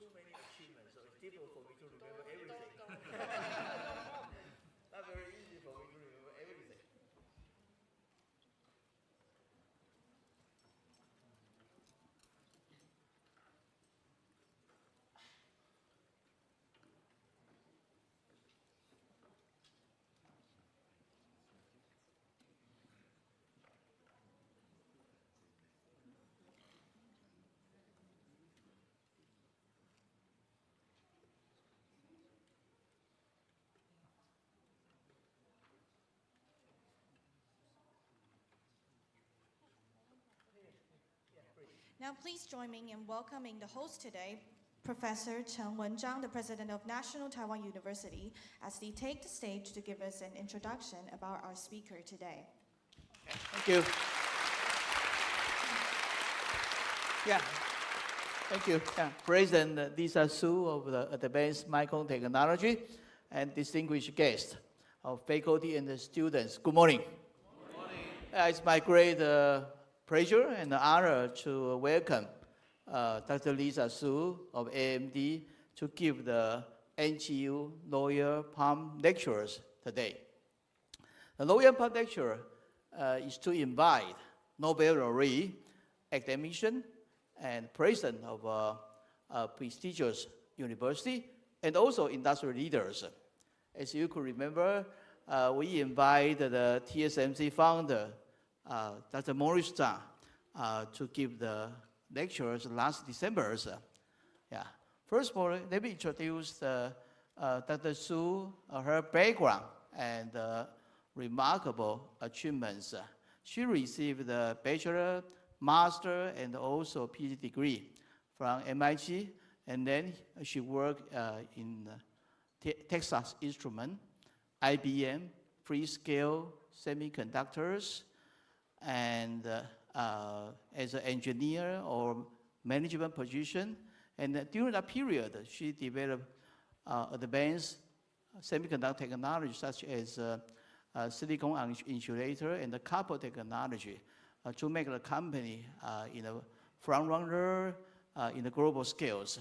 too many achievements, so it's difficult for me to remember everything. Not very easy for me to remember everything. Now please join me in welcoming the host today, Professor Chen Wenzhang, the President of National Taiwan University, as they take the stage to give us an introduction about our speaker today. Thank you. Yeah. Thank you. Yeah. President Lisa Su of the Advanced Micro Technology and distinguished guests of faculty and the students. Good morning. Good morning. It's my great pleasure and honor to welcome Dr. Lisa Su of AMD to give the NGU Lawyer Palm Lectures today. The Lawyer Palm Lecture is to invite Nobel laureate, academician, and president of a prestigious university, and also industry leaders. As you could remember, we invited the TSMC founder, Dr. Morris Zhang, to give the lectures last December. Yeah. First of all, let me introduce Dr. Su, her background and remarkable achievements. She received a bachelor, master, and also PhD degree from MIT, and then she worked in Texas Instruments, IBM, Freescale Semiconductors, and as an engineer or management position. And during that period, she developed advanced semiconductor technology such as silicon insulator and the copper technology to make the company in a front runner in the global scales.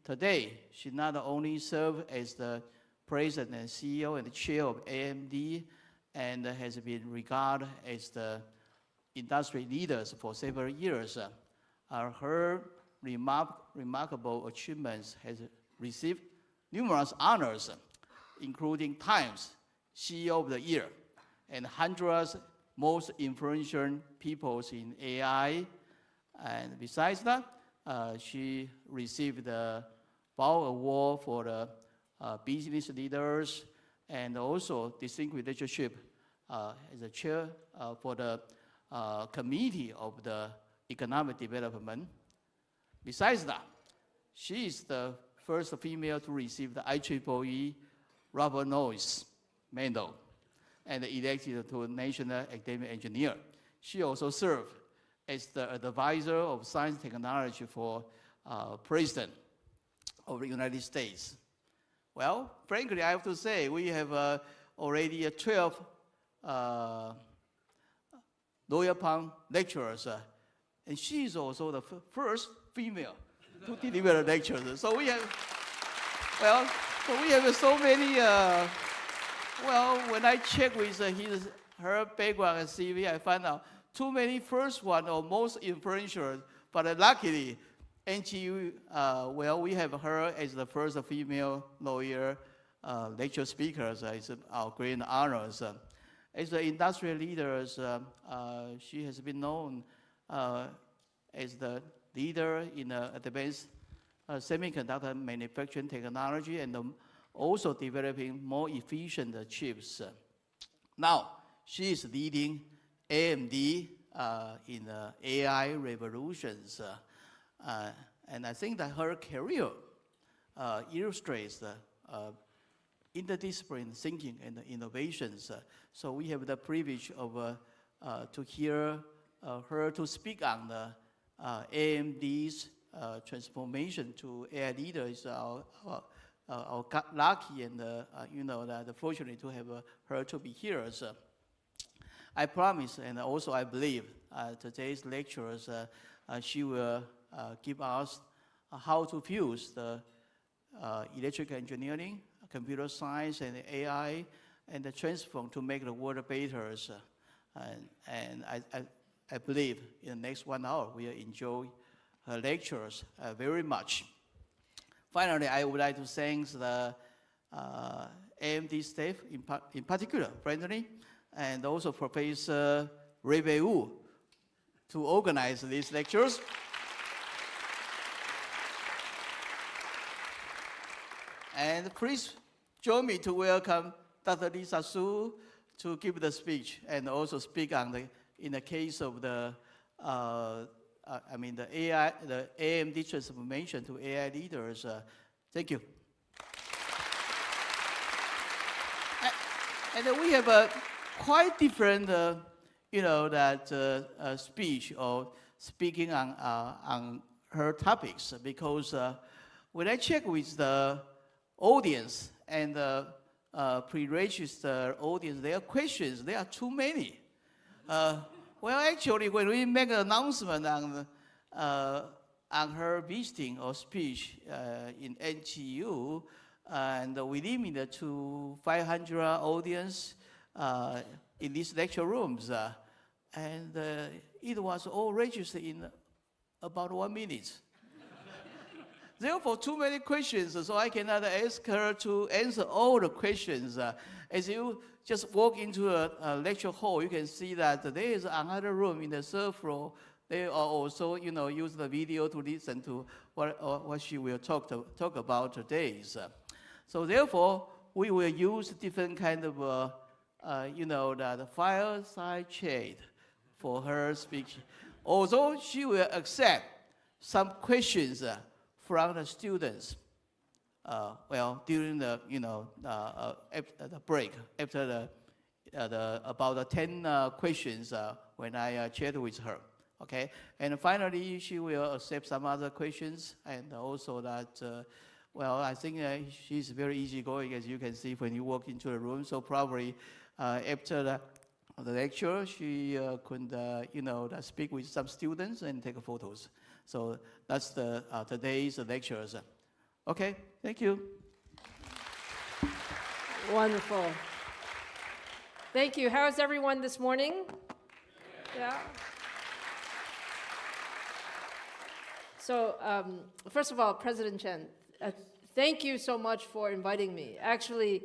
Today, she not only serves as the president and CEO and the chair of AMD, and has been regarded as the industry leaders for several years. Her remarkable achievements has received numerous honors, including Times CEO of the Year and 100 most influential people in AI. And besides that, she received the Bao Award for the business leaders, and also distinguished leadership as a chair for the Committee of the Economic Development. Besides that, she is the first female to receive the IEEE Robert Noyce Medal and elected to National Academic Engineer. She also served as the advisor of science and technology for President of the United States. Well, frankly, I have to say, we have already 12 Lawyer Palm lecturers, and she is also the first female to deliver the lectures. So we have, so many, when I check with her background and CV, I found out too many first one or most influential, but luckily, NGU, we have her as the first female lawyer lecture speaker. It's our great honor. As the industry leader, she has been known as the leader in advanced semiconductor manufacturing technology and also developing more efficient chips. Now, she is leading AMD in AI revolutions. And I think that her career illustrates interdisciplinary thinking and innovations. So we have the privilege of to hear her to speak on the AMD's transformation to AI leaders. Our lucky and fortunate to have her to be here. So I promise, and also I believe today's lectures she will give us how to fuse the electrical engineering, computer science, and AI, and the transform to make the world better. And I believe in the next 1 hour, we'll enjoy her lectures very much. Finally, I would like to thank the AMD staff, in particular, Brandon, and also Professor Ray Wu, to organize these lectures. And please join me to welcome Dr. Lisa Su to give the speech and also speak on in the case of the AI, the AMD transformation to AI leaders. Thank you. And we have a quite different, speech or speaking on her topics, because when I check with the audience and the pre-registered audience, their questions, there are too many. Well, actually, when we make an announcement on her visiting or speech in NTU, and we limited to 500 audience in these lecture rooms, and it was all registered in about 1 minute. Therefore, too many questions, so I cannot ask her to answer all the questions. As you just walk into a lecture hall, you can see that there is another room in the third floor. They are also, use the video to listen to what she will talk about today. So therefore, we will use different kind of, the fireside chat for her speech. Although she will accept some questions from the students, during the, the break, after about the 10 questions when I chat with her, okay? And finally, she will accept some other questions, and also that, I think she's very easygoing, as you can see when you walk into the room, so probably after the lecture, she could, speak with some students and take photos. So that's today's lectures. Okay, thank you. Wonderful. Thank you. How is everyone this morning? Yeah. So first of all, President Chen, thank you so much for inviting me. Actually,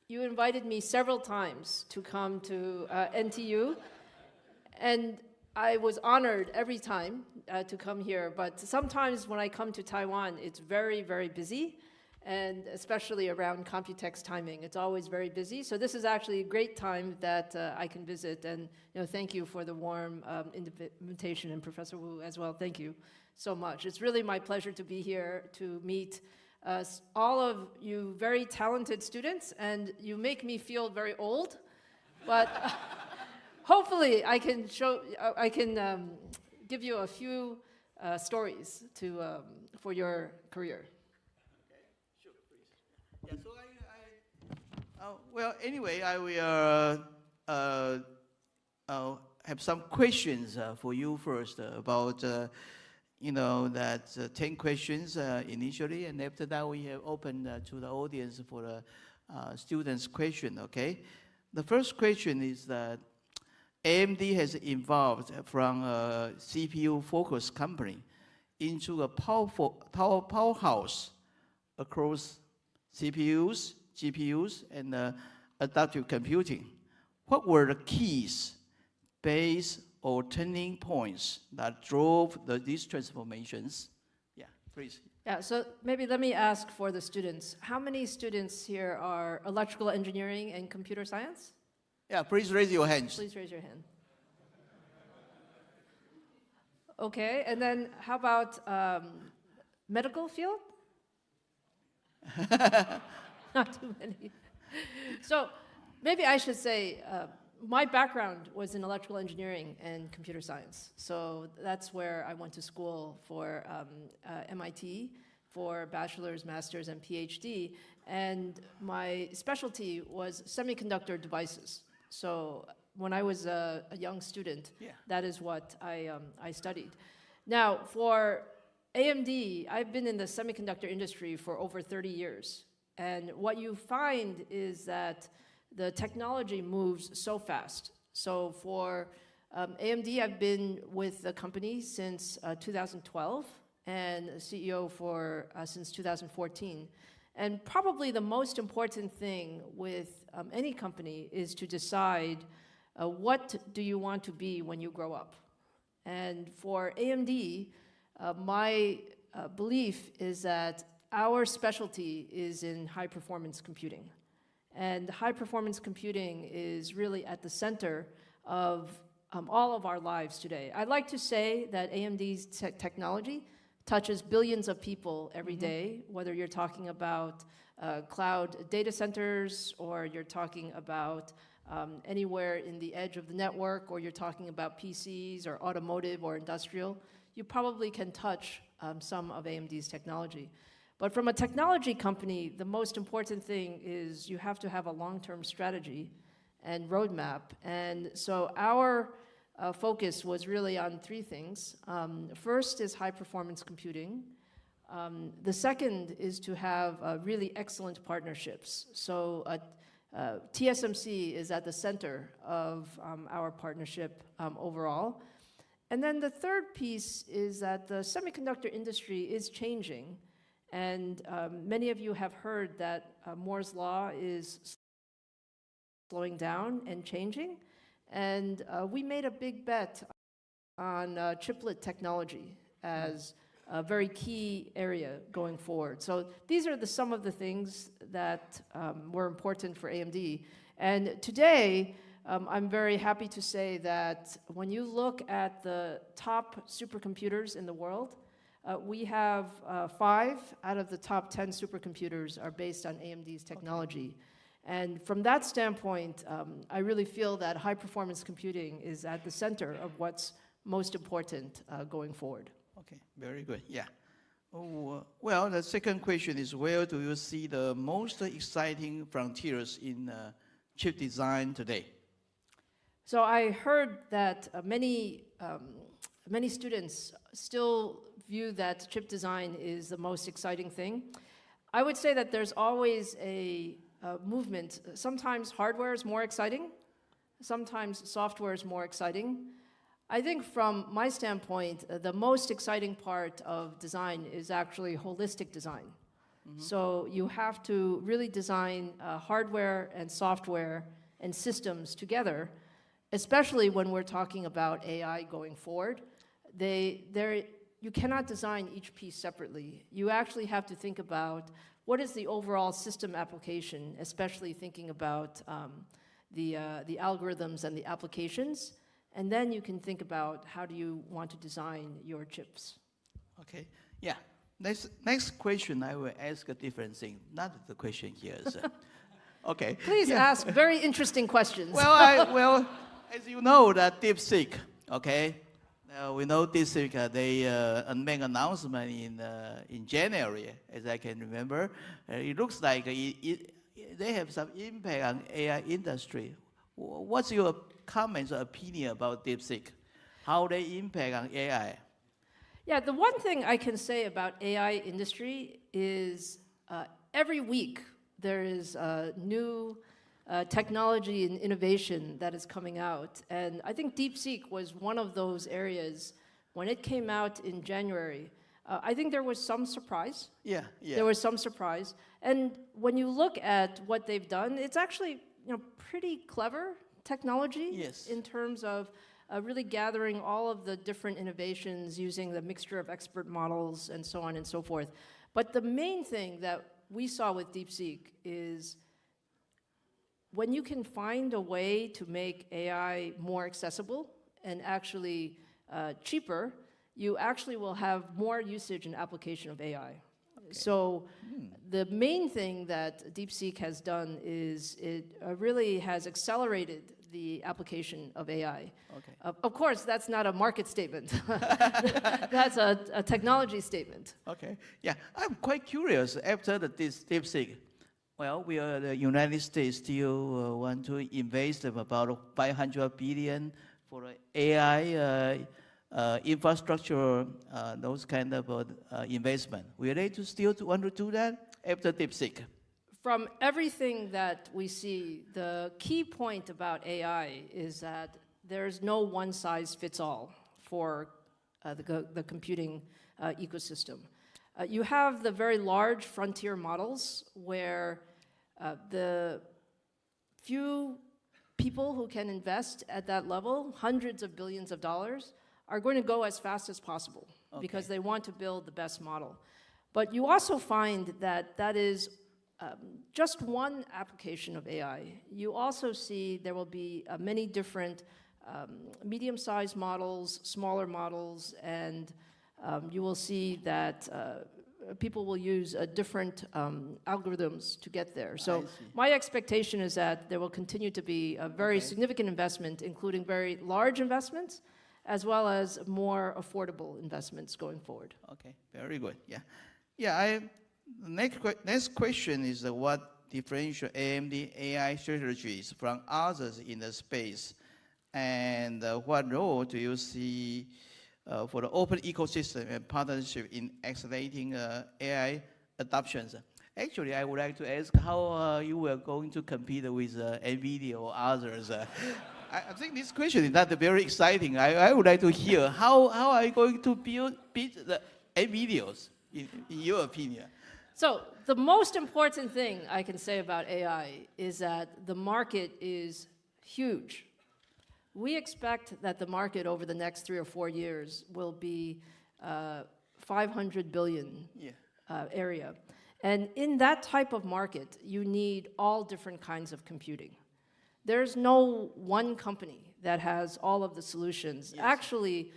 you invited me several times to come to NTU, and I was honored every time to come here, but sometimes when I come to Taiwan, it's very, very busy, and especially around Computex timing, it's always very busy. So this is actually a great time that I can visit, and thank you for the warm invitation, and Professor Wu as well. Thank you so much. It's really my pleasure to be here to meet all of you very talented students, and you make me feel very old, but hopefully I can give you a few stories for your career. Okay, sure, please. Yeah, so anyway, I will have some questions for you first about 10 questions initially, and after that we have opened to the audience for the students' question, okay? The first question is that AMD has evolved from a CPU-focused company into a powerhouse across CPUs, GPUs, and adaptive computing. What were the keys, base, or turning points that drove these transformations? Yeah, please. Yeah, so maybe let me ask for the students. How many students here are electrical engineering and computer science? Yeah, please raise your hands. Please raise your hand. Okay, and then how about medical field? Not too many. So maybe I should say, my background was in electrical engineering and computer science. So that's where I went to school for MIT for bachelor's, master's, and PhD. And my specialty was semiconductor devices. So when I was a young student, that is what I studied. Now, for AMD, I've been in the semiconductor industry for over 30 years. And what you find is that the technology moves so fast. So for AMD, I've been with the company since 2012 and CEO for since 2014. And probably the most important thing with any company is to decide what do you want to be when you grow up. And for AMD, my belief is that our specialty is in high-performance computing. And high-performance computing is really at the center of all of our lives today. I'd like to say that AMD's technology touches billions of people every day, whether you're talking about cloud data centers, or you're talking about anywhere in the edge of the network, or you're talking about PCs or automotive or industrial. You probably can touch some of AMD's technology. But from a technology company, the most important thing is you have to have a long-term strategy and roadmap. And so our focus was really on three things. First is high-performance computing. The second is to have really excellent partnerships. So TSMC is at the center of our partnership overall. And then the third piece is that the semiconductor industry is changing. And many of you have heard that Moore's Law is slowing down and changing. And we made a big bet on chiplet technology as a very key area going forward. So these are some of the things that were important for AMD. And today, I'm very happy to say that when you look at the top supercomputers in the world, we have 5 out of the top 10 supercomputers are based on AMD's technology. Okay. And from that standpoint, I really feel that high-performance computing is at the center of what's most important going forward. Okay, very good. Yeah. Oh, well, the second question is, where do you see the most exciting frontiers in chip design today? So I heard that many students still view that chip design is the most exciting thing. I would say that there's always a movement. Sometimes hardware is more exciting. Sometimes software is more exciting. I think from my standpoint, the most exciting part of design is actually holistic design. So you have to really design hardware and software and systems together, especially when we're talking about AI going forward. You cannot design each piece separately. You actually have to think about what is the overall system application, especially thinking about the algorithms and the applications. And then you can think about how do you want to design your chips. Okay, yeah. Next question, I will ask a different thing. Not the question here. So. Okay. Please ask very interesting questions. Well, as you know, that DeepSeek, okay? We know DeepSeek, they made an announcement in January, as I can remember. It looks like they have some impact on AI industry. What's your comments or opinion about DeepSeek? How they impact on AI? Yeah, the one thing I can say about AI industry is every week there is new technology and innovation that is coming out. And I think DeepSeek was one of those areas. When it came out in January, I think there was some surprise. Yeah. There was some surprise. And when you look at what they've done, it's actually pretty clever technology in terms of really gathering all of the different innovations using the mixture of expert models and so on and so forth. But the main thing that we saw with DeepSeek is when you can find a way to make AI more accessible and actually cheaper, you actually will have more usage and application of AI. Okay. So the main thing that DeepSeek has done is it really has accelerated the application of AI. Okay. Of course, that's not a market statement. That's a technology statement. Okay. Yeah, I'm quite curious. After this DeepSeek, well, we are the United States still want to invest about $500 billion for AI infrastructure, those kind of investment. Will they still want to do that after DeepSeek? From everything that we see, the key point about AI is that there's no one-size-fits-all for the computing ecosystem. You have the very large frontier models where the few people who can invest at that level, hundreds of billions of dollars, are going to go as fast as possible because they want to build the best model. But you also find that that is just one application of AI. You also see there will be many different medium-sized models, smaller models, and you will see that people will use different algorithms to get there. So my expectation is that there will continue to be a very significant investment, including very large investments, as well as more affordable investments going forward. Okay, very good. Yeah, yeah. Next question is what differentiates AMD AI strategies from others in the space, and what role do you see for the open ecosystem and partnership in accelerating AI adoptions? Actually, I would like to ask how you were going to compete with NVIDIA or others. I think this question is not very exciting. I would like to hear how are you going to beat the NVIDIAs, in your opinion? So the most important thing I can say about AI is that the market is huge. We expect that the market over the next 3 or 4 years will be 500 billion area. And in that type of market, you need all different kinds of computing. There's no one company that has all of the solutions. Yes. Actually,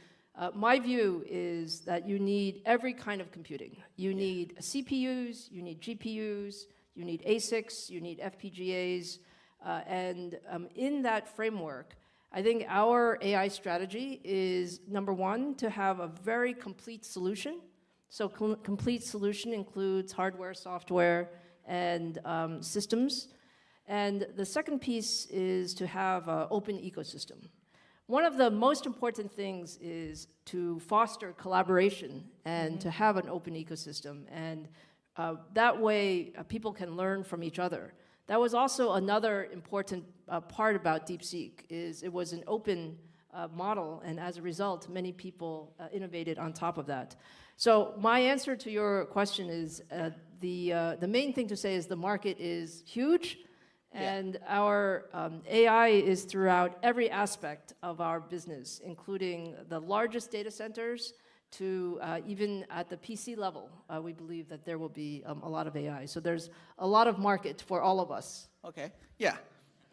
my view is that you need every kind of computing. You need CPUs, you need GPUs, you need ASICs, you need FPGAs. And in that framework, I think our AI strategy is, number one, to have a very complete solution. So complete solution includes hardware, software, and systems. And the second piece is to have an open ecosystem. One of the most important things is to foster collaboration and to have an open ecosystem. And that way, people can learn from each other. That was also another important part about DeepSeek, is it was an open model, and as a result, many people innovated on top of that. So my answer to your question is the main thing to say is the market is huge, and our AI is throughout every aspect of our business, including the largest data centers to even at the PC level. We believe that there will be a lot of AI. So there's a lot of market for all of us. Okay, yeah.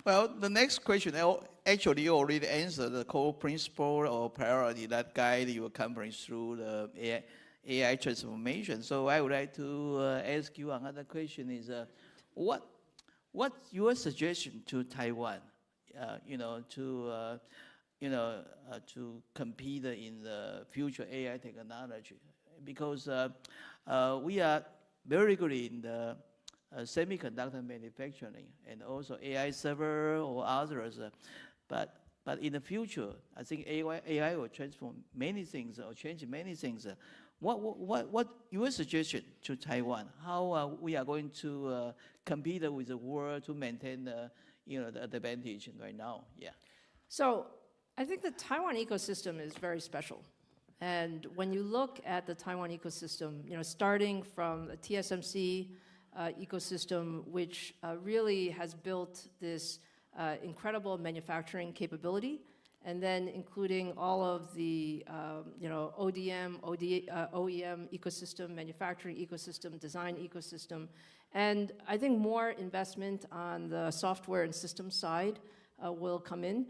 Well, the next question, actually you already answered the core principle or priority that guide your company through the AI transformation. So I would like to ask you another question is, what's your suggestion to Taiwan, to compete in the future AI technology? Because we are very good in the semiconductor manufacturing and also AI server or others, but in the future, I think AI will transform many things or change many things. What your suggestion to Taiwan? How we are going to compete with the world to maintain the advantage right now? Yeah. So I think the Taiwan ecosystem is very special. And when you look at the Taiwan ecosystem, starting from the TSMC ecosystem, which really has built this incredible manufacturing capability, and then including all of the ODM, OEM ecosystem, manufacturing ecosystem, design ecosystem, and I think more investment on the software and system side will come in.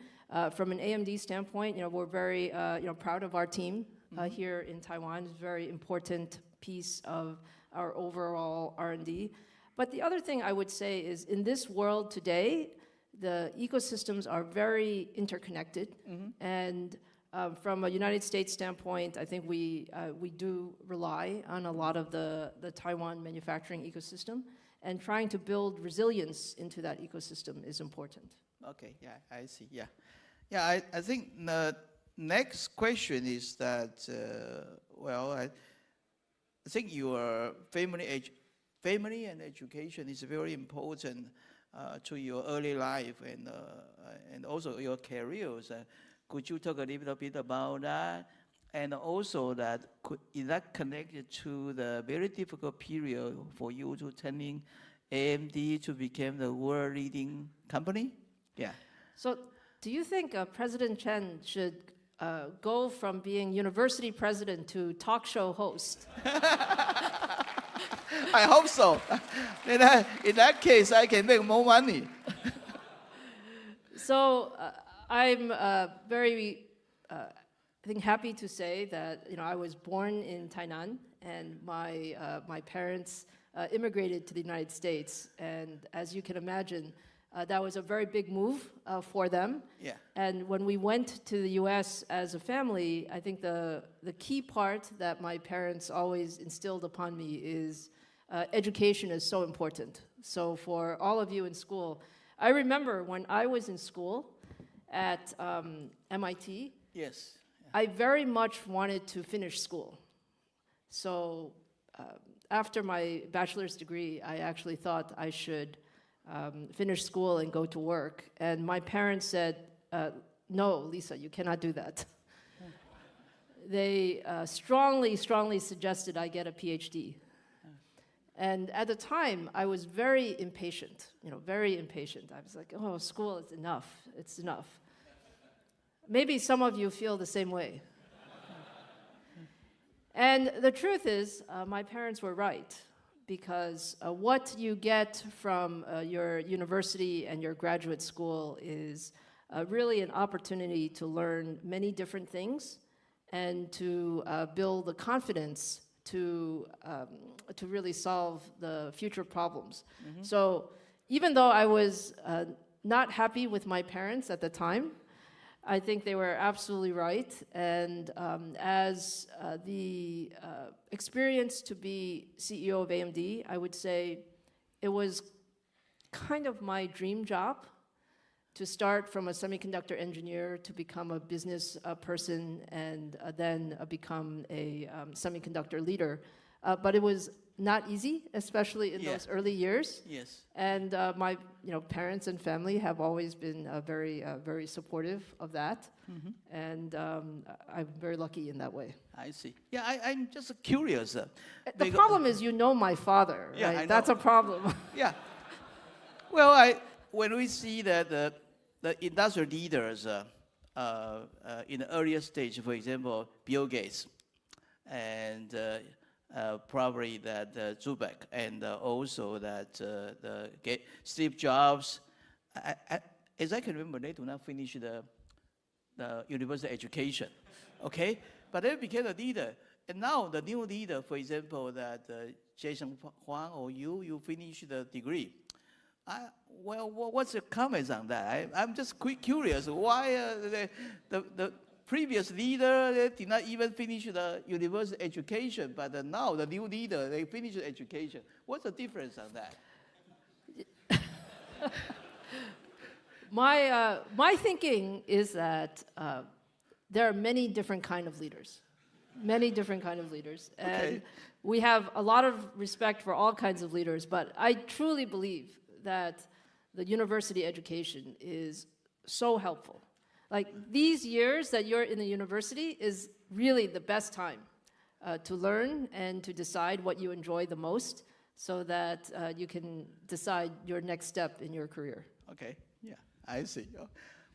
From an AMD standpoint, we're very proud of our team here in Taiwan. It's a very important piece of our overall R&D. But the other thing I would say is, in this world today, the ecosystems are very interconnected. And from a United States standpoint, I think we do rely on a lot of the Taiwan manufacturing ecosystem, and trying to build resilience into that ecosystem is important. Okay, yeah, I see, yeah. Yeah, I think next question is that, well, I think your family and education is very important to your early life and also your careers. Could you talk a little bit about that? And also that, is that connected to the very difficult period for you to turning AMD to become the world leading company? Yeah. So do you think President Chen should go from being university president to talk show host? I hope so. In that case, I can make more money. So I'm very, I think, happy to say that I was born in Tainan, and my parents immigrated to the United States, and as you can imagine, that was a very big move for them. Yeah. And when we went to the U.S. as a family, I think the key part that my parents always instilled upon me is education is so important. So for all of you in school, I remember when I was in school at MIT, Yes. I very much wanted to finish school. So after my bachelor's degree, I actually thought I should finish school and go to work. And my parents said, no, Lisa, you cannot do that. They strongly suggested I get a PhD. And at the time, I was very impatient, very impatient. I was like, oh, school is enough, it's enough. Maybe some of you feel the same way. And the truth is, my parents were right, because what you get from your university and your graduate school is really an opportunity to learn many different things and to build the confidence to really solve the future problems. Mm-hmm. So even though I was not happy with my parents at the time, I think they were absolutely right. And as the experience to be CEO of AMD, I would say it was kind of my dream job to start from a semiconductor engineer to become a business person and then become a semiconductor leader. But it was not easy, especially in those early years. Yes. And my parents and family have always been very supportive of that. Mm-hmm. And I'm very lucky in that way. I see. Yeah, I'm just curious. The problem is my father, right? I know. That's a problem. Yeah. Well, when we see that the industrial leaders in the earlier stage, for example, Bill Gates, and probably that Zubeck, and also that Steve Jobs, as I can remember, they do not finish the university education, okay? But they became a leader. And now the new leader, for example, that Jason Huang or you finish the degree. Well, what's your comments on that? I'm just curious why the previous leader they did not even finish the university education, but now the new leader they finish the education. What's the difference on that? My thinking is that there are many different kind of leaders, and okay. We have a lot of respect for all kinds of leaders. But I truly believe that the university education is so helpful. Like these years that you're in the university is really the best time to learn and to decide what you enjoy the most, so that you can decide your next step in your career. Okay, yeah, I see.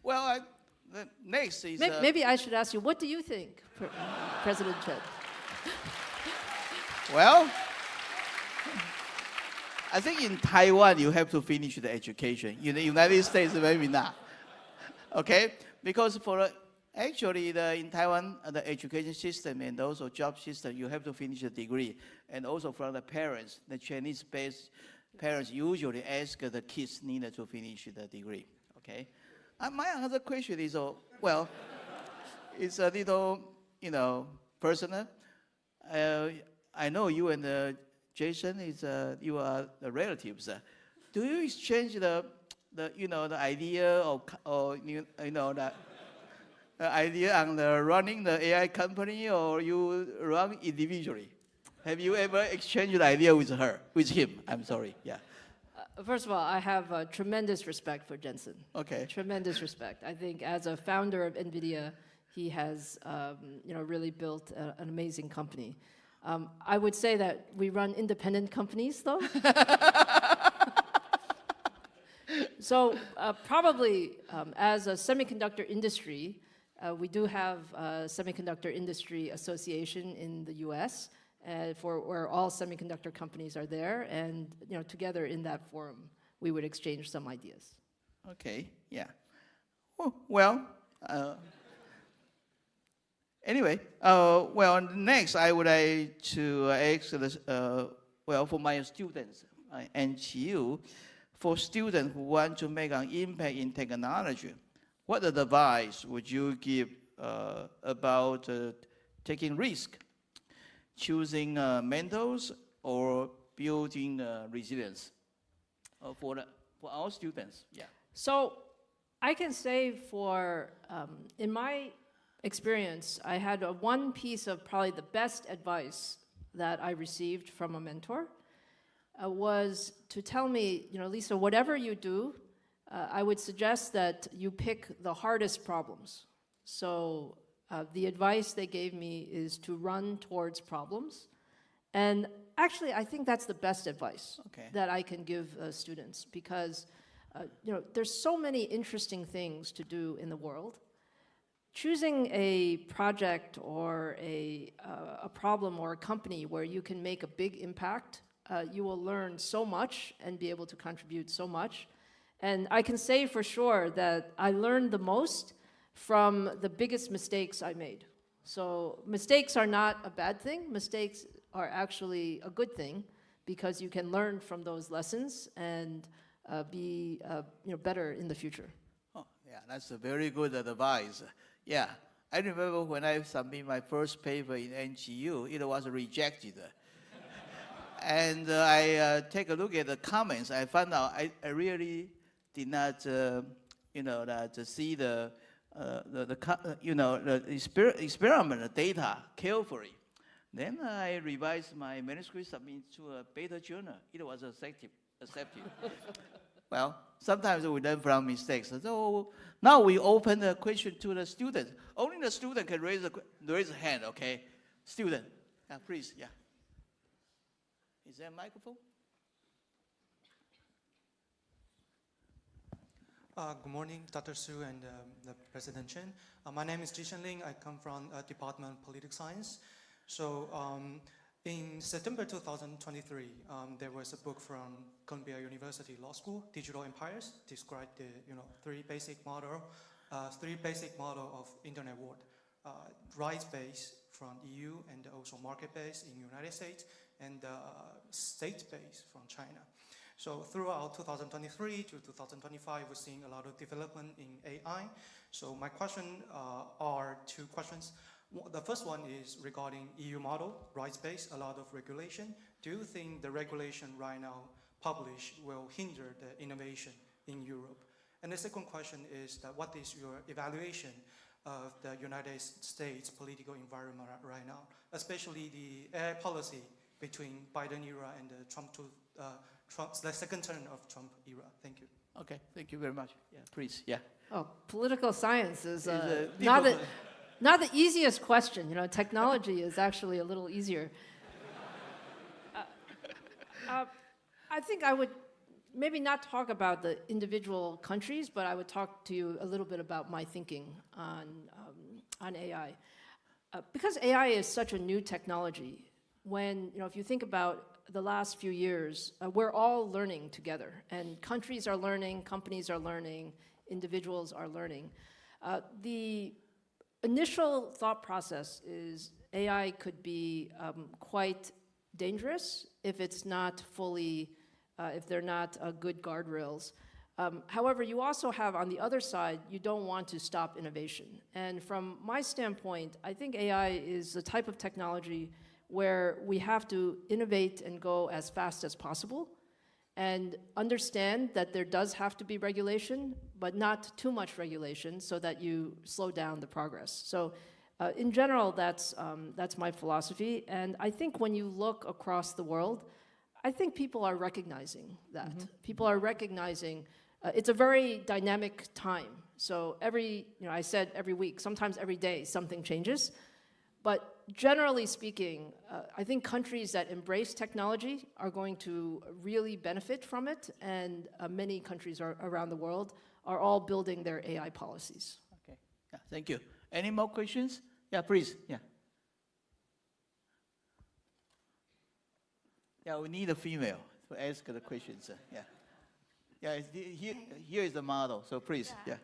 Well, the next is... Maybe I should ask you, what do you think, President Chen? Well, I think in Taiwan you have to finish the education. In the United States, maybe not. Okay? Because actually in Taiwan, the education system and also job system, you have to finish a degree. And also from the parents, the Chinese-based parents usually ask the kids needed to finish the degree. Okay? My other question is, well, it's a little, personal. I know you and Jason you are the relatives. Do you exchange the idea or that idea on the running the AI company, or you run individually? Have you ever exchanged an idea with him? I'm sorry. Yeah. First of all, I have tremendous respect for Jensen. Okay. Tremendous respect. I think as a founder of NVIDIA, he has really built an amazing company. I would say that we run independent companies, though. So probably as a semiconductor industry, we do have a semiconductor industry association in the US for where all semiconductor companies are there, and together in that forum, we would exchange some ideas. Okay, yeah. Well, anyway, next I would like to ask, for my students, NTU, for students who want to make an impact in technology, what advice would you give about taking risk, choosing mentors, or building resilience for our students? Yeah. So I can say in my experience, I had one piece of probably the best advice that I received from a mentor was to tell me, Lisa, whatever you do, I would suggest that you pick the hardest problems. So the advice they gave me is to run towards problems. And actually, I think that's the best advice that I can give students, because there's so many interesting things to do in the world. Choosing a project or a problem or a company where you can make a big impact, you will learn so much and be able to contribute so much. And I can say for sure that I learned the most from the biggest mistakes I made. So mistakes are not a bad thing. Mistakes are actually a good thing, because you can learn from those lessons and be better in the future. Oh, yeah, that's a very good advice. Yeah, I remember when I submitted my first paper in NGU, it was rejected. And I take a look at the comments. I found out I really did not, see the experiment data carefully. Then I revised my manuscript, submitted to a beta journal. It was accepted. Well, sometimes we learn from mistakes. So now we open the question to the students. Only the student can raise a hand, okay? Student, please, yeah. Is there a microphone? Good morning, Dr. Su and the President Chen. My name is Jishan Ling. I come from Department of Political Science. So in September 2023, there was a book from Columbia University Law School, Digital Empires, described the three basic model of internet world: rights-based from EU, and also market-based in United States, and state-based from China. So throughout 2023 to 2025, we're seeing a lot of development in AI. So my question are two questions. The first one is regarding EU model, rights-based, a lot of regulation. Do you think the regulation right now published will hinder the innovation in Europe? And the second question is that what is your evaluation of the United States political environment right now, especially the AI policy between Biden era and the the second term of Trump era? Thank you. Okay, thank you very much. Yeah, please, yeah. Oh, political science is not the easiest question. Technology is actually a little easier. I think I would maybe not talk about the individual countries, but I would talk to you a little bit about my thinking on AI. Because AI is such a new technology, if you think about the last few years, we're all learning together, and countries are learning, companies are learning, individuals are learning. The initial thought process is AI could be quite dangerous if it's not fully, if they're not good guardrails. However, you also have on the other side, you don't want to stop innovation. And from my standpoint, I think AI is the type of technology where we have to innovate and go as fast as possible. and understand that there does have to be regulation, but not too much regulation so that you slow down the progress. So in general, that's my philosophy. And I think when you look across the world, I think people are recognizing that. People are recognizing it's a very dynamic time. So I said every week, sometimes every day, something changes. But generally speaking, I think countries that embrace technology are going to really benefit from it, and many countries around the world are all building their AI policies. Okay, yeah, thank you. Any more questions? Yeah, please, yeah. Yeah, we need a female to ask the questions, yeah. Yeah, here is the model, so please, yeah.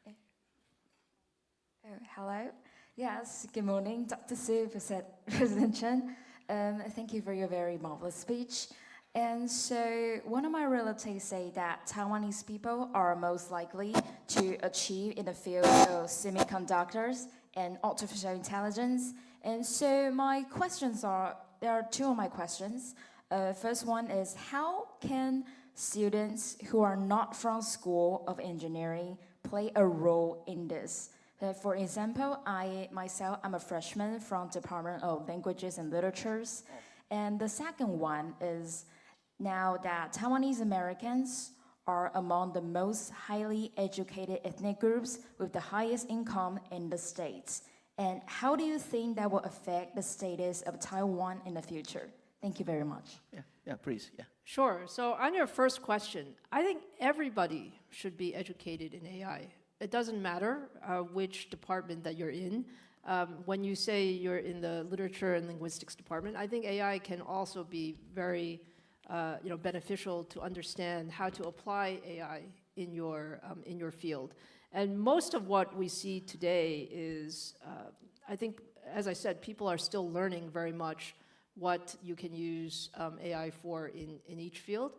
Oh, hello. Yes, good morning, Dr. Su, President Chen. Thank you for your very marvelous speech. And so one of my relatives say that Taiwanese people are most likely to achieve in the field of semiconductors and artificial intelligence. And so there are two of my questions. First one is, how can students who are not from School of Engineering play a role in this? For example, I'm a freshman from Department of Languages and Literatures. And the second one is, now that Taiwanese Americans are among the most highly educated ethnic groups with the highest income in the States. And how do you think that will affect the status of Taiwan in the future? Thank you very much. Yeah, please, yeah. Sure. So on your first question, I think everybody should be educated in AI. It doesn't matter which department that you're in. When you say you're in the literature and linguistics department, I think AI can also be very beneficial to understand how to apply AI in your field. And most of what we see today is, I think, as I said, people are still learning very much what you can use AI for in each field.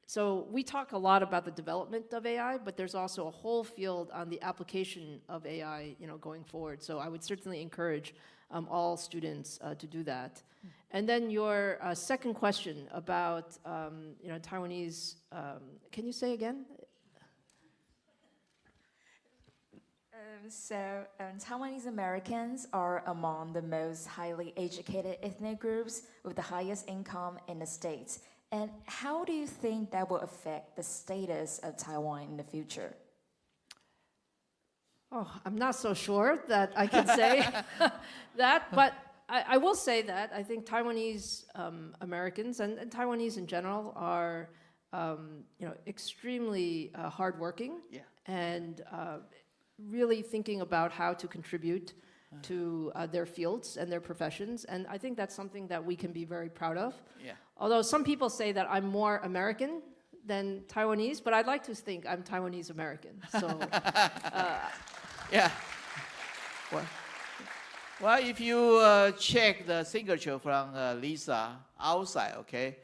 So we talk a lot about the development of AI, but there's also a whole field on the application of AI, going forward. So I would certainly encourage all students to do that. And then your second question about Taiwanese. Can you say again? Taiwanese Americans are among the most highly educated ethnic groups with the highest income in the States. And how do you think that will affect the status of Taiwan in the future? Oh, I'm not so sure that I can say that, but I will say that I think Taiwanese Americans and Taiwanese in general are extremely hardworking, and really thinking about how to contribute to their fields and their professions. And I think that's something that we can be very proud of. Yeah. Although some people say that I'm more American than Taiwanese, but I'd like to think I'm Taiwanese American. So, yeah. Well, if you check the signature from Lisa outside, okay,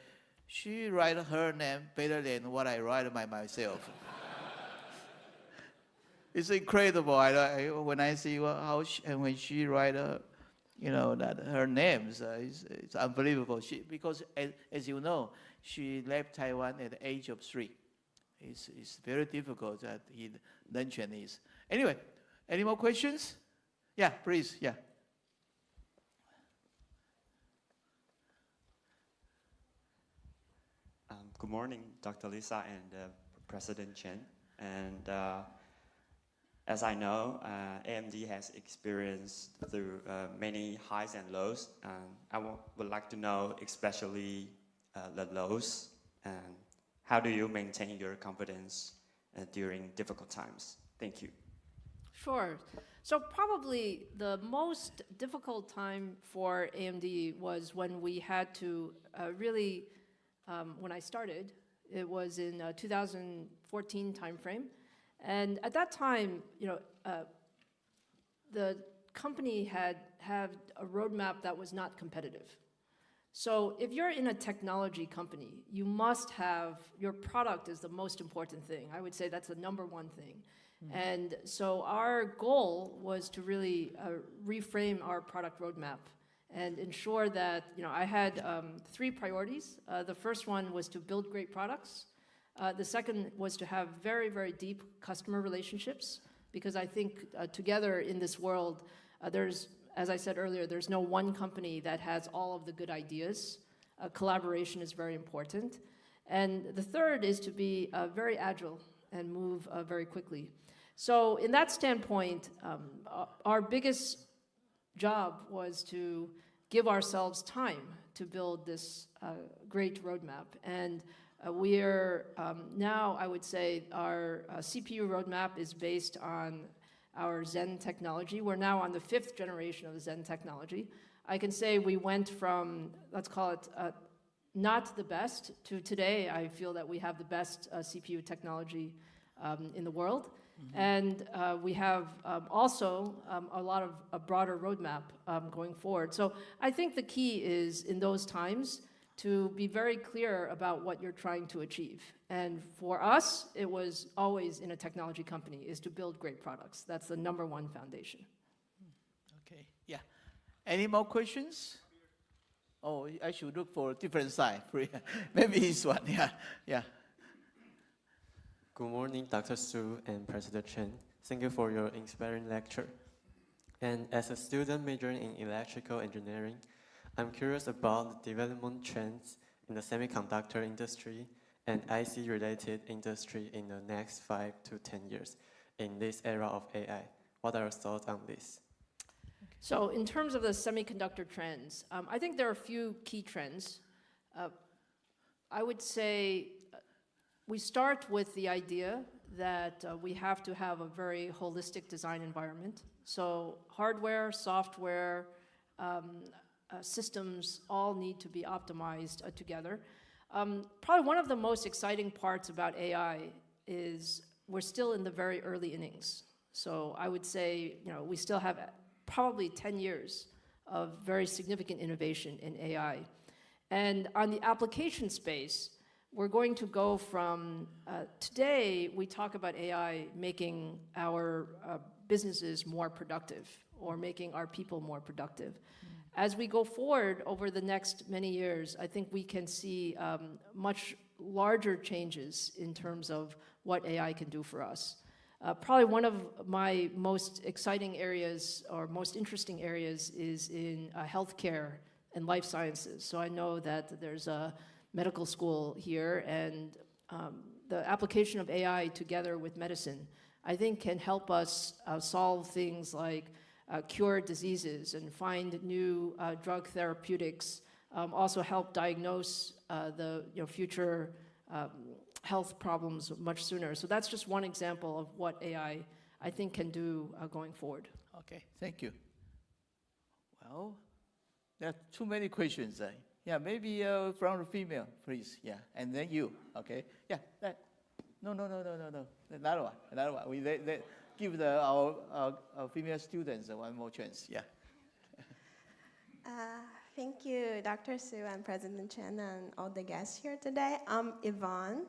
she write her name better than what I write by myself. It's incredible. When I see when she write, that her names, it's unbelievable. Because as you know, she left Taiwan at the age of 3. It's very difficult that he learn Chinese. Anyway, any more questions? Yeah, please. Yeah. Good morning, Dr. Lisa and President Chen. And as I know, AMD has experienced through many highs and lows. I would like to know especially the lows, and how do you maintain your confidence during difficult times? Thank you. Sure. So probably the most difficult time for AMD was when we had to really, when I started, it was in 2014 timeframe. And at that time, the company had a roadmap that was not competitive. So if you're in a technology company, you must have, your product is the most important thing. I would say that's the number one thing. Mm-hmm. And so our goal was to really reframe our product roadmap and ensure that, I had 3 priorities. The first one was to build great products. The second was to have very, very deep customer relationships, because I think together in this world, as I said earlier, there's no one company that has all of the good ideas. Collaboration is very important. And the third is to be very agile and move very quickly. So in that standpoint, our biggest job was to give ourselves time to build this great roadmap. And we are now, I would say, our CPU roadmap is based on our Zen technology. We're now on the 5th generation of the Zen technology. I can say we went from, let's call it, not the best to today. I feel that we have the best CPU technology in the world. Mm-hmm. And we have also a lot of a broader roadmap going forward. So I think the key is in those times to be very clear about what you're trying to achieve. And for us, it was always in a technology company, is to build great products. That's the #1 foundation. Okay, yeah. Any more questions? Oh, I should look for a different side. Maybe this one, yeah. Good morning, Dr. Su and President Chen. Thank you for your inspiring lecture. And as a student majoring in electrical engineering, I'm curious about the development trends in the semiconductor industry and IC-related industry in the next 5 to 10 years in this era of AI. What are your thoughts on this? So in terms of the semiconductor trends, I think there are a few key trends. I would say we start with the idea that we have to have a very holistic design environment. So hardware, software, systems all need to be optimized together. Probably one of the most exciting parts about AI is we're still in the very early innings. So I would say, we still have probably 10 years of very significant innovation in AI. And on the application space, we're going to go from, today we talk about AI making our businesses more productive or making our people more productive. As we go forward over the next many years, I think we can see much larger changes in terms of what AI can do for us. Probably one of my most exciting areas or most interesting areas is in healthcare and life sciences. So I know that there's a medical school here, and the application of AI together with medicine, I think can help us solve things like cure diseases and find new drug therapeutics, also help diagnose the future health problems much sooner. So that's just one example of what AI, I think, can do going forward. Okay, thank you. Well, there are too many questions. Yeah, maybe from the female, please. Yeah, and then you. Okay. Yeah. No. Another one. We give our female students one more chance. Yeah. Thank you, Dr. Su and President Chen and all the guests here today. I'm Yvonne.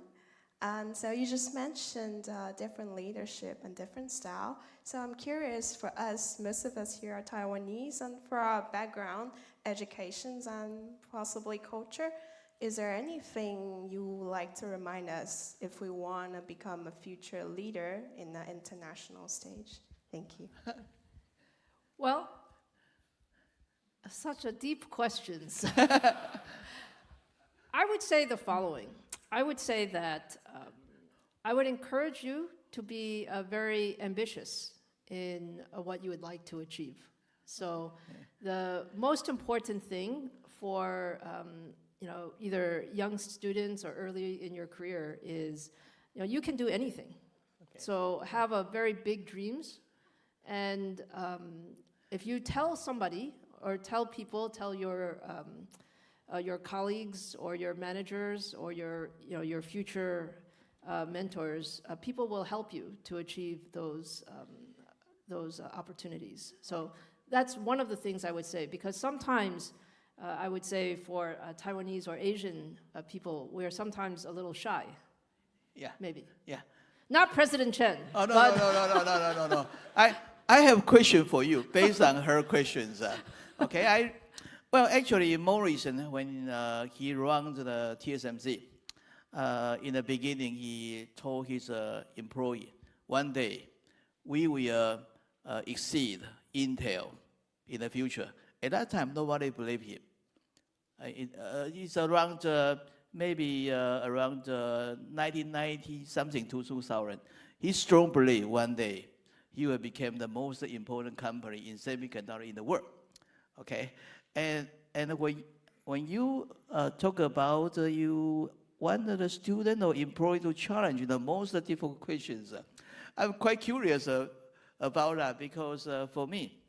And so you just mentioned different leadership and different style. So I'm curious, for us, most of us here are Taiwanese, and for our background, educations, and possibly culture, is there anything you would like to remind us if we want to become a future leader in the international stage? Thank you. Well, such a deep questions. I would say the following. I would say that I would encourage you to be very ambitious in what you would like to achieve. So the most important thing for either young students or early in your career is you can do anything. Okay. So have a very big dreams, and if you tell somebody or tell people, tell your colleagues or your managers or your future mentors, people will help you to achieve those opportunities. So that's one of the things I would say, because sometimes I would say for Taiwanese or Asian people, we are sometimes a little shy. Yeah. Maybe. Yeah. Not President Chen. Oh, no. I have a question for you based on her questions. Okay, Well, actually, more recent, when he ran the TSMC, in the beginning, he told his employee, one day, we will exceed Intel in the future. At that time, nobody believed him. It's around maybe around 1990 something to 2000. He strongly believed one day he will become the most important company in semiconductor in the world. Okay, and when you talk about you want the student or employee to challenge the most difficult questions, I'm quite curious about that, because for me,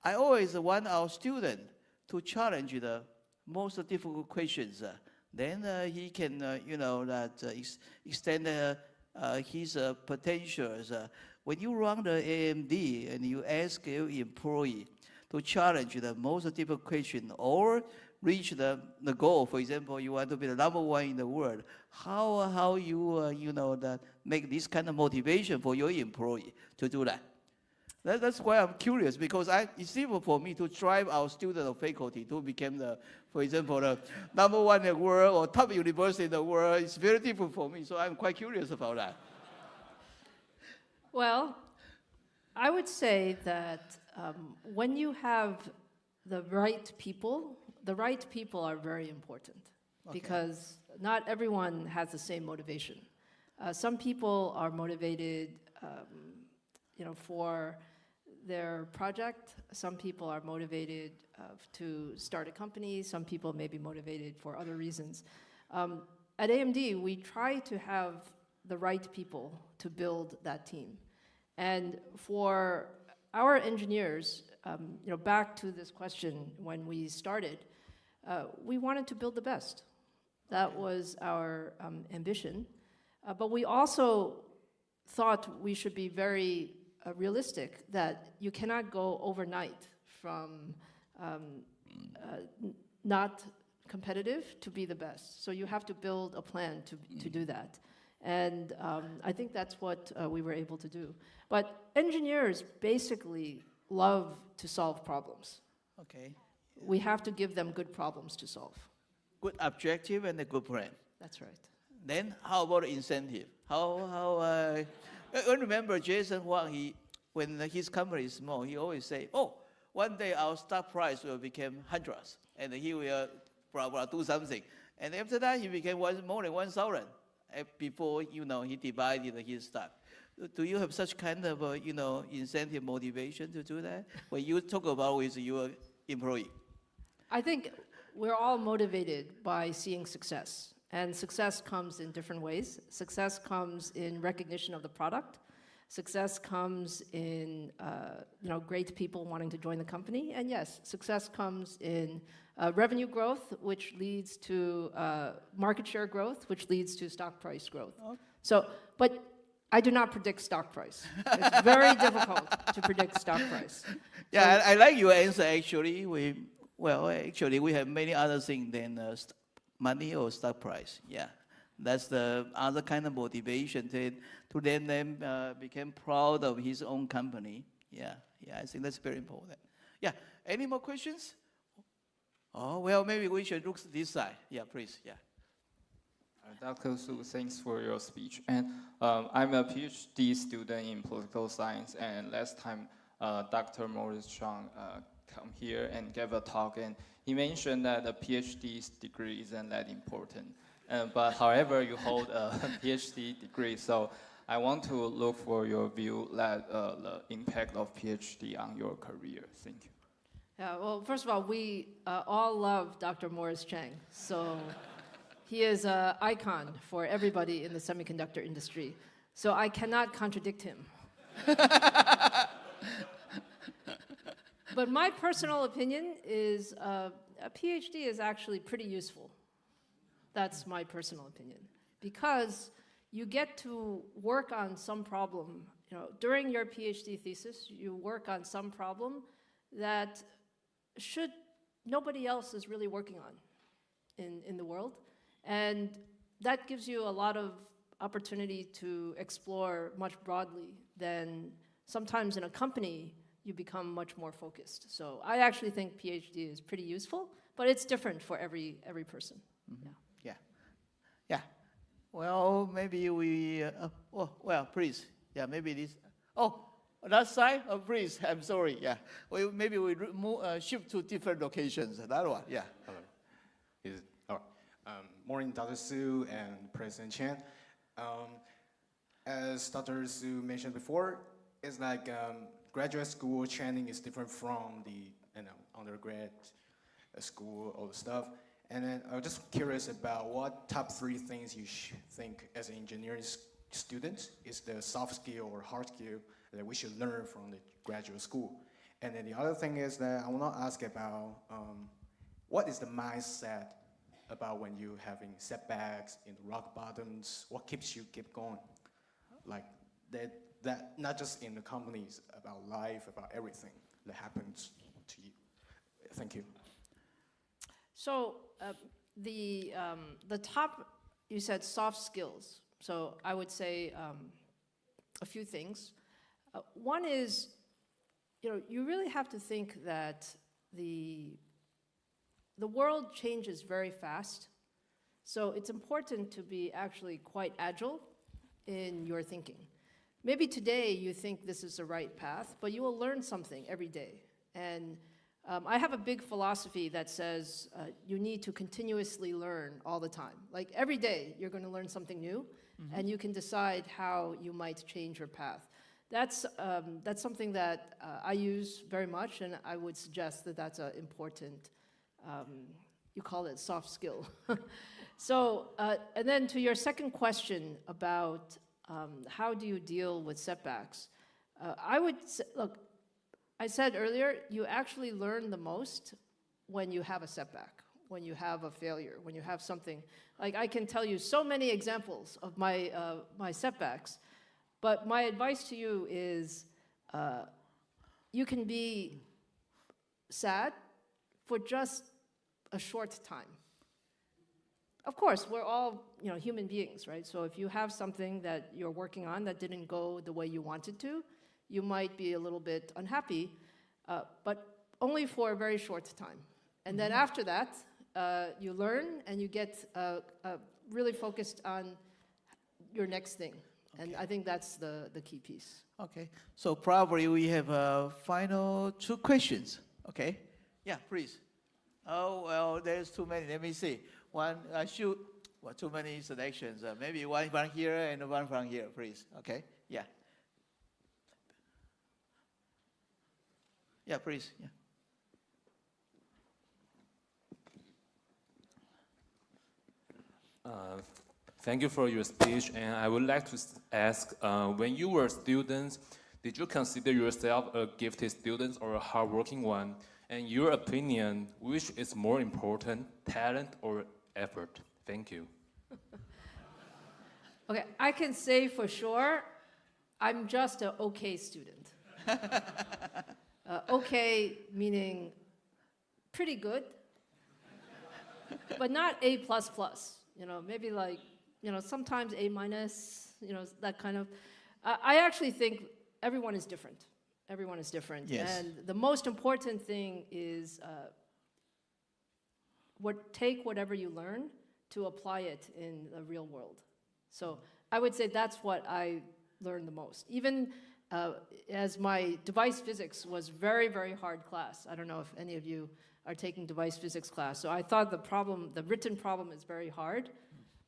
I always want our student to challenge the most difficult questions. Then he can, extend his potentials. When you run the AMD and you ask your employee to challenge the most difficult question or reach the goal, for example, you want to be the #1 in the world, how you make this kind of motivation for your employee to do that? That's why I'm curious, because it's simple for me to drive our student or faculty to become for example, the #1 in the world or top university in the world. It's very difficult for me, so I'm quite curious about that. Well, I would say that when you have the right people are very important, because not everyone has the same motivation. Some people are motivated, for their project. Some people are motivated to start a company. Some people may be motivated for other reasons. At AMD, we try to have the right people to build that team. And for our engineers, back to this question when we started, we wanted to build the best. That was our ambition. But we also thought we should be very realistic, that you cannot go overnight from not competitive to be the best. So you have to build a plan to do that. And I think that's what we were able to do. But engineers basically love to solve problems. Okay. We have to give them good problems to solve. Good objective and a good plan. That's right. Then how about incentive? I remember Jason Huang, when his company is small, he always say, one day our stock price will become hundreds, and he will do something. And after that, he became more than 1,000 before, he divided his stock. Do you have such kind of, incentive motivation to do that when you talk about with your employee? I think we're all motivated by seeing success. And success comes in different ways. Success comes in recognition of the product. Success comes in great people wanting to join the company. And yes, success comes in revenue growth, which leads to market share growth, which leads to stock price growth. Okay. But I do not predict stock price. It's very difficult to predict stock price. Yeah, I like your answer, actually. We have many other things than money or stock price. Yeah, that's the other kind of motivation to then become proud of his own company. Yeah, I think that's very important. Yeah, any more questions? Oh, well, maybe we should look this side. Yeah, please, yeah. Dr. Su, thanks for your speech. And I'm a PhD student in political science, and last time Dr. Morris Chang come here and gave a talk, and he mentioned that a PhD degree isn't that important. But however, you hold a PhD degree, so I want to look for your view that the impact of PhD on your career. Thank you. Yeah, well, first of all, we all love Dr. Morris Chang. So he is an icon for everybody in the semiconductor industry. So I cannot contradict him. But my personal opinion is a PhD is actually pretty useful. That's my personal opinion. Because you get to work on some problem. During your PhD thesis, you work on some problem that nobody else is really working on in the world. And that gives you a lot of opportunity to explore much broadly than sometimes in a company you become much more focused. So I actually think PhD is pretty useful, but it's different for every person. Yeah. Well, maybe we, please. Yeah, maybe this. Oh, that side? Oh, please, I'm sorry. Yeah. Maybe we shift to different locations. That one, yeah. Hello. Morning, Dr. Su and President Chen. As Dr. Su mentioned before, it's like graduate school training is different from the undergrad school, all the stuff. And then I was just curious about what top 3 things you think as an engineering student is the soft skill or hard skill that we should learn from the graduate school. And then the other thing is that I want to ask about what is the mindset about when you're having setbacks in rock bottoms? What keeps you keep going? Like that not just in the companies, about life, about everything that happens to you. Thank you. So the top, you said soft skills. So I would say a few things. One is, you really have to think that the world changes very fast. So it's important to be actually quite agile in your thinking. Maybe today you think this is the right path, but you will learn something every day. And I have a big philosophy that says you need to continuously learn all the time. Like every day you're going to learn something new, and you can decide how you might change your path. That's something that I use very much, and I would suggest that that's an important, you call it soft skill. So, and then to your second question about how do you deal with setbacks, I would say, look, I said earlier, you actually learn the most when you have a setback, when you have a failure, when you have something. Like I can tell you so many examples of my setbacks, but my advice to you is you can be sad for just a short time. Of course, we're all human beings, right? So if you have something that you're working on that didn't go the way you wanted to, you might be a little bit unhappy, but only for a very short time. And then after that, you learn and you get really focused on your next thing. Okay. And I think that's the key piece. Okay, so probably we have final 2 questions. Okay, yeah, please. Oh, well, there's too many. Let me see. One, shoot. Well, too many selections. Maybe one from here and one from here, please. Okay, yeah. Yeah, please, yeah. Thank you for your speech, and I would like to ask, when you were students, did you consider yourself a gifted student or a hardworking one? And your opinion, which is more important, talent or effort? Thank you. Okay, I can say for sure, I'm just an okay student. Okay meaning pretty good, but not A++. Maybe like, sometimes A-, that kind of. I actually think everyone is different. Everyone is different. Yes. And the most important thing is take whatever you learn to apply it in the real world. So I would say that's what I learned the most. Even as my device physics was very, very hard class. I don't know if any of you are taking device physics class. So I thought the written problem is very hard.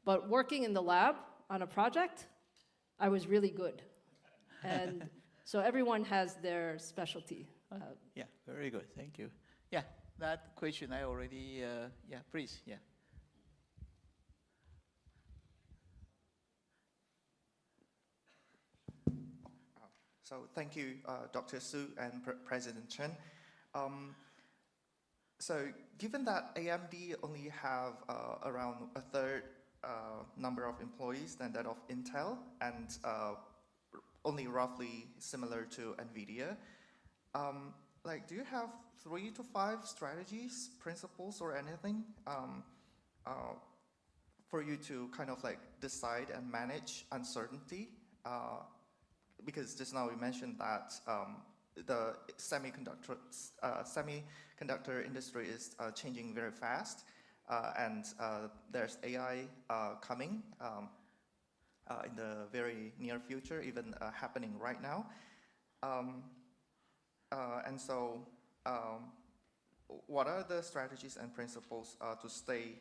But working in the lab on a project, I was really good. And so everyone has their specialty. Yeah, very good. Thank you. Yeah, that question I already, yeah, please, yeah. So thank you, Dr. Su and President Chen. So given that AMD only have around a third number of employees than that of Intel, and only roughly similar to NVIDIA, do you have 3 to 5 strategies, principles, or anything for you to kind of decide and manage uncertainty? Because just now we mentioned that the semiconductor semiconductor industry is changing very fast, and there's AI coming in the very near future, even happening right now. And so, what are the strategies and principles to stay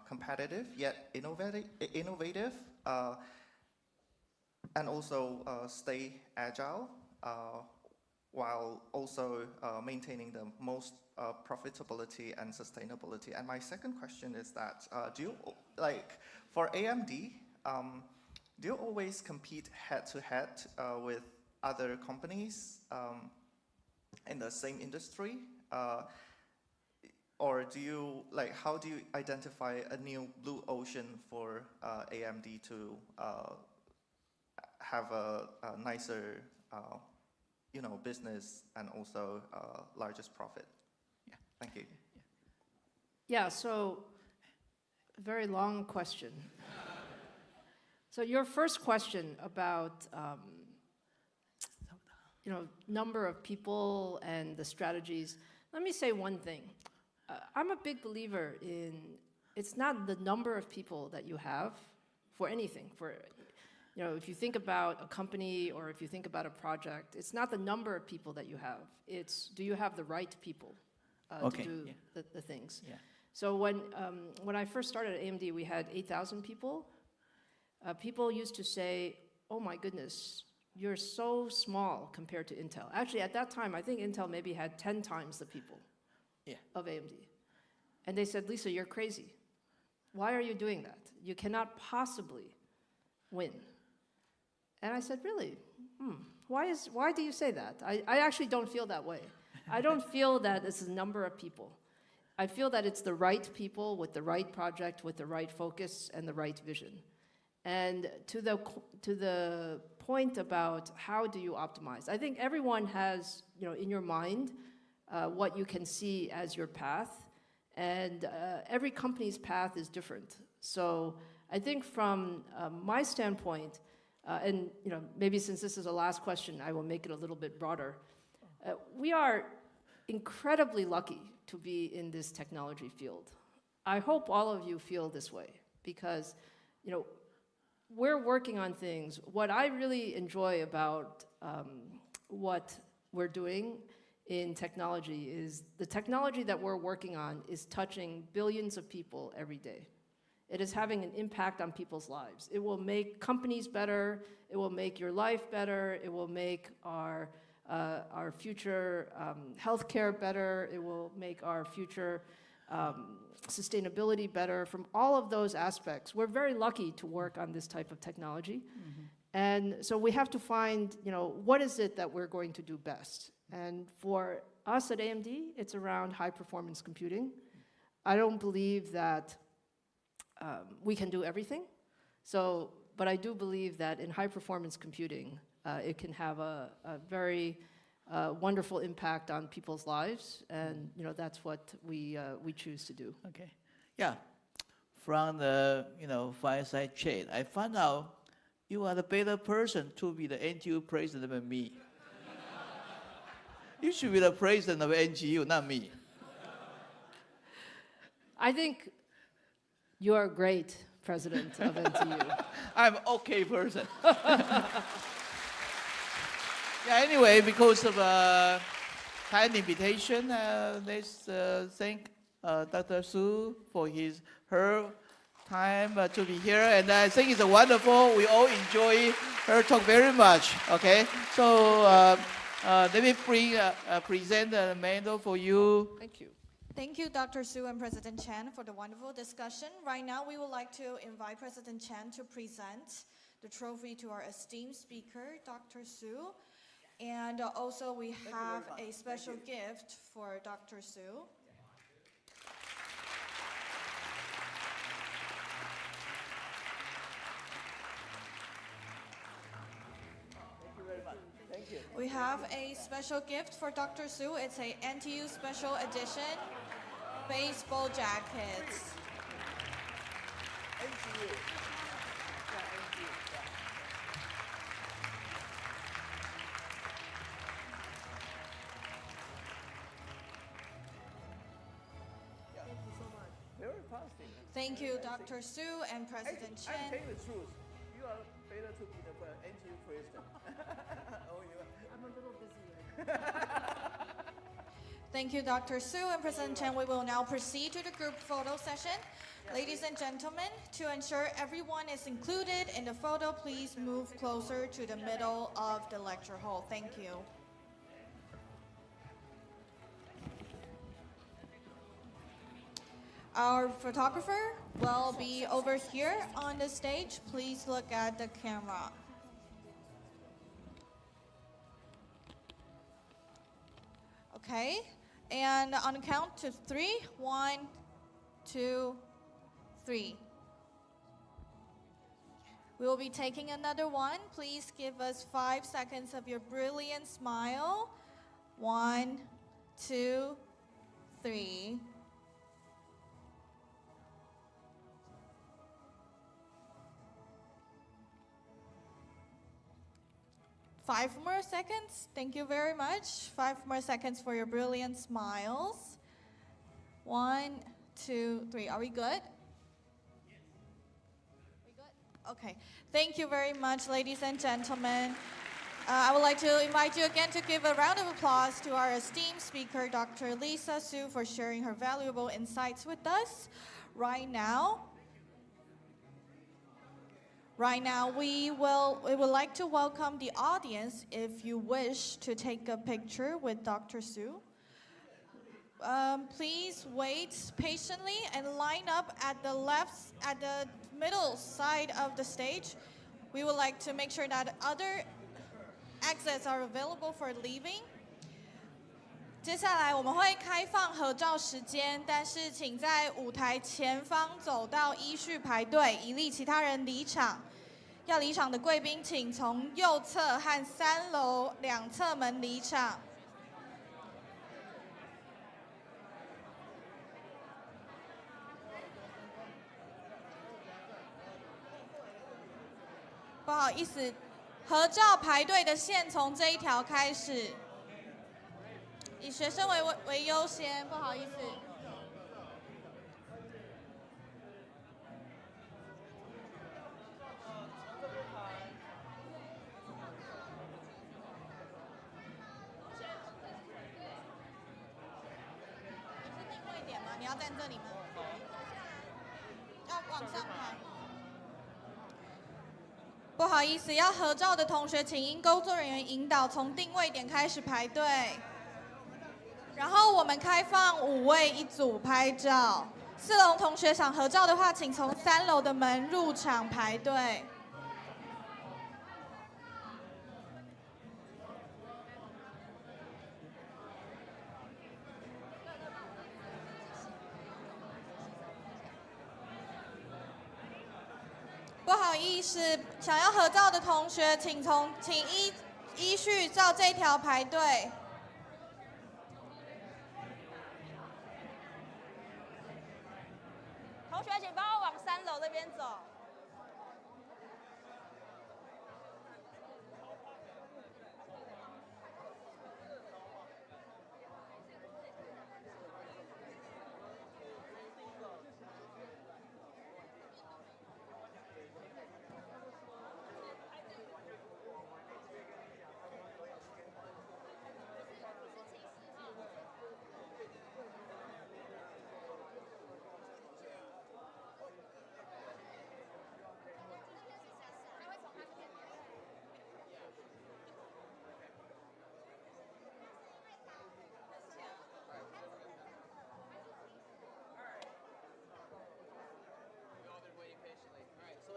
competitive yet innovative, and also stay agile, while also maintaining the most profitability and sustainability? And my second question is that, do you, like, for AMD, do you always compete head-to-head with other companies in the same industry? Or do you, like, how do you identify a new blue ocean for AMD to have a nicer, you know, business and also largest profit? Yeah, thank you. Yeah, so very long question. So your first question about you know, number of people and the strategies. Let me say one thing. I'm a big believer in, it's not the number of people that you have for anything. For, you know, if you think about a company or if you think about a project, it's not the number of people that you have. It's, do you have the right people to do the things? Yeah. So when I first started at AMD, we had 8,000 people. People used to say, oh my goodness, you're so small compared to Intel. Actually, at that time, I think Intel maybe had 10 times the people of AMD. And they said, Lisa, you're crazy. Why are you doing that? You cannot possibly win. And I said, really? Why do you say that? I actually don't feel that way. I don't feel that it's a number of people. I feel that it's the right people with the right project, with the right focus and the right vision. And to the point about how do you optimize, I think everyone has, you know, in your mind what you can see as your path, and every company's path is different. So I think from my standpoint, and you know, maybe since this is the last question, I will make it a little bit broader. We are incredibly lucky to be in this technology field. I hope all of you feel this way, because, you know, we're working on things. What I really enjoy about what we're doing in technology is the technology that we're working on is touching billions of people every day. It is having an impact on people's lives. It will make companies better. It will make your life better. It will make our future healthcare better. It will make our future sustainability better. From all of those aspects, we're very lucky to work on this type of technology. And so we have to find, you know, what is it that we're going to do best? And for us at AMD, it's around high performance computing. I don't believe that we can do everything. So, but I do believe that in high performance computing, it can have a very wonderful impact on people's lives, and you know, that's what we choose to do. Okay, yeah. From the fireside chat, I found out you are the better person to be the NTU president than me. You should be the president of NGU, not me. I think you are a great president of NTU. I'm an okay person. Yeah, anyway, because of kind invitation, let's thank Dr. Su for her time to be here. And I think it's wonderful. We all enjoy her talk very much. Okay, so let me present the medal for you. Thank you. Thank you, Dr. Su and President Chen, for the wonderful discussion. Right now, we would like to invite President Chen to present the trophy to our esteemed speaker, Dr. Su. And also, we have a special gift for Dr. Su. Thank you. We have a special gift for Dr. Su. It's a NTU Special Edition baseball jacket. NTU. Thank you, Dr. Su and President I'm Chen. telling the truth. You are better to be the entry president. Oh, you are. I'm a little busy. Thank you, Dr. Su and President Chen. We will now proceed to the group photo session. Ladies and gentlemen, to ensure everyone is included in the photo, please move closer to the middle of the lecture hall. Thank you. Our photographer will be over here on the stage. Please look at the camera. Okay, and on the count to 3, 1, 2, 3. We will be taking another one. Please give us 5 seconds of your brilliant smile. 1, 2, 3. Five more seconds. Thank you very much. 5 more seconds for your brilliant smiles. 1, 2, 3. Are we good? We good? Okay. Thank you very much, ladies and gentlemen. I would like to invite you again to give a round of applause to our esteemed speaker, Dr. Lisa Su, for sharing her valuable insights with us. Right now, we would like to welcome the audience if you wish to take a picture with Dr. Su. Please wait patiently and line up at the middle side of the stage. We would like to make sure that other exits are available for leaving. 接下来我们会开放合照时间，但是请在舞台前方走到依序排队，以利其他人离场。要离场的贵宾，请从右侧和3楼2侧门离场。不好意思，合照排队的线从这一条开始。以学生为优先，不好意思。你是定位点吗？你要站这里吗？要往上排。不好意思，要合照的同学，请因工作人员引导，从定位点开始排队。然后我们开放5位一组拍照。4楼同学想合照的话，请从3楼的门入场排队。不好意思，想要合照的同学，请依序照这条排队。同学，请帮我往3楼那边走。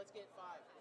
Let's get 5.